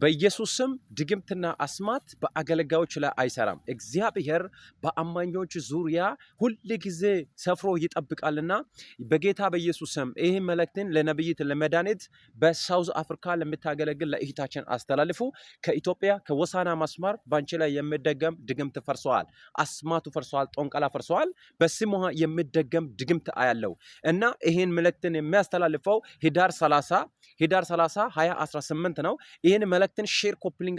በኢየሱስ ስም ድግምትና አስማት በአገልጋዮች ላይ አይሰራም። እግዚአብሔር በአማኞች ዙሪያ ሁል ጊዜ ሰፍሮ ይጠብቃልና በጌታ በኢየሱስ ስም ይህ መልእክትን ለነብይት ለመድኃኒት በሳውዝ አፍሪካ ለምታገለግል ለእህታችን አስተላልፉ። ከኢትዮጵያ ከወሳና መስመር ባንቺ ላይ የሚደገም ድግምት ፈርሷል፣ አስማቱ ፈርሷል፣ ጦንቀላ ፈርሷል። በስሟ የሚደገም ድግምት አያለው እና ይህን መልእክትን የሚያስተላልፈው ሂዳር 30 2018 ነው። ይህን መልእክትን ሼር ኮፕሊንግ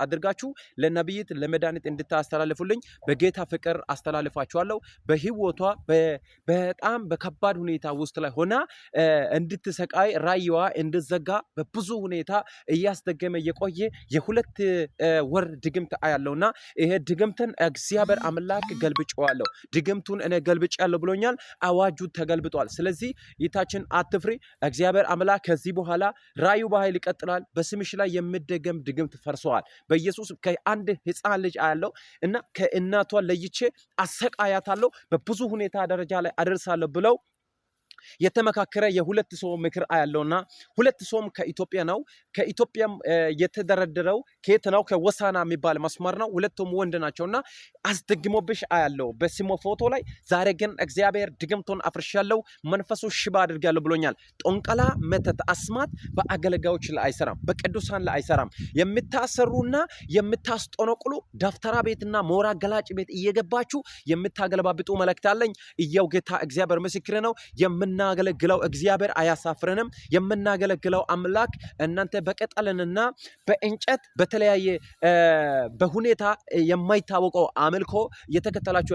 አድርጋችሁ ለነብይት ለመድኃኒት እንድታስተላልፉልኝ በጌታ ፍቅር አስተላልፋችኋለሁ። በህይወቷ በጣም በከባድ ሁኔታ ውስጥ ላይ ሆና እንድትሰቃይ ራይዋ እንድዘጋ በብዙ ሁኔታ እያስደገመ የቆየ የሁለት ወር ድግምት አያለውና ይሄ ድግምትን እግዚአብሔር አምላክ ገልብጬዋለሁ። ድግምቱን እኔ ገልብጬያለሁ ብሎኛል። አዋጁ ተገልብጧል። ስለዚህ ይታችን አትፍሪ። እግዚአብሔር አምላክ ከዚህ በኋላ ራዩ በኃይል ይቀጥላል። በስምሽ ላይ የሚደገም ድግምት ፈርሷል። በኢየሱስ ከአንድ ህፃን ልጅ አያለው እና ከእናቷ ለይቼ አሰቃያታለሁ፣ በብዙ ሁኔታ ደረጃ ላይ አደርሳለሁ ብለው የተመካከረ የሁለት ሰው ምክር አያለውና ሁለት ሰውም ከኢትዮጵያ ነው። ከኢትዮጵያም የተደረደረው ከየት ነው? ከወሳና የሚባል መስመር ነው። ሁለቱም ወንድ ናቸውና አስደግሞብሽ አያለው በስሞ ፎቶ ላይ። ዛሬ ግን እግዚአብሔር ድግምቱን አፍርሻለሁ፣ መንፈሱ ሽባ አድርጋለሁ ብሎኛል። ጦንቀላ፣ መተት፣ አስማት በአገልጋዮች ላይ አይሰራም፣ በቅዱሳን ላይ አይሰራም። የምታሰሩና የምታስጠነቁሉ ደፍተራ ቤትና ሞራ ገላጭ ቤት እየገባችሁ የምታገለባብጡ መልእክት አለኝ። እያው ጌታ እግዚአብሔር ምስክር ነው። የምናገለግለው እግዚአብሔር አያሳፍረንም። የምናገለግለው አምላክ እናንተ በቀጠልንና በእንጨት በተለያየ በሁኔታ የማይታወቀው አምልኮ የተከተላችሁ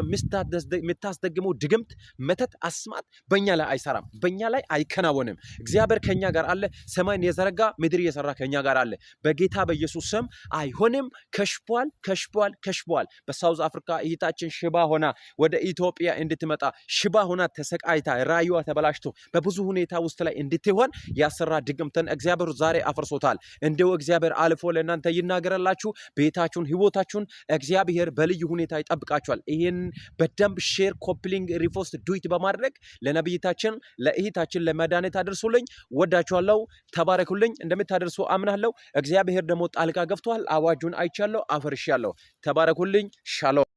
የምታስደግሙ ድግምት፣ መተት፣ አስማት በእኛ ላይ አይሰራም፣ በእኛ ላይ አይከናወንም። እግዚአብሔር ከኛ ጋር አለ። ሰማይን የዘረጋ ምድር የሰራ ከኛ ጋር አለ። በጌታ በኢየሱስ ስም አይሆንም። ከሽቧል። በሳውዝ አፍሪካ እህታችን ሽባ ሆና ወደ ኢትዮጵያ እንድትመጣ ሽባ ሆና ተሰቃይታ ራዩዋ ተበላሽቶ በብዙ ሁኔታ ውስጥ ላይ እንድትሆን ያሰራ ድግምትን እግዚአብሔር ዛሬ አፍርሶታል። እንደው እግዚአብሔር አልፎ ለእናንተ ይናገራላችሁ። ቤታችሁን፣ ህይወታችሁን እግዚአብሔር በልዩ ሁኔታ ይጠብቃችኋል። ይሄን በደንብ ሼር ኮፕሊንግ ሪፖስት ዱይት በማድረግ ለነብይታችን ለእህታችን ለመድኃኒት አድርሱልኝ። ወዳችኋለሁ። ተባረኩልኝ። እንደምታደርሱ አምናለሁ። እግዚአብሔር ደግሞ ጣልቃ ገብቷል። አዋጁን አይቻለሁ፣ አፈርሻለሁ። ተባረኩልኝ። ሻሎም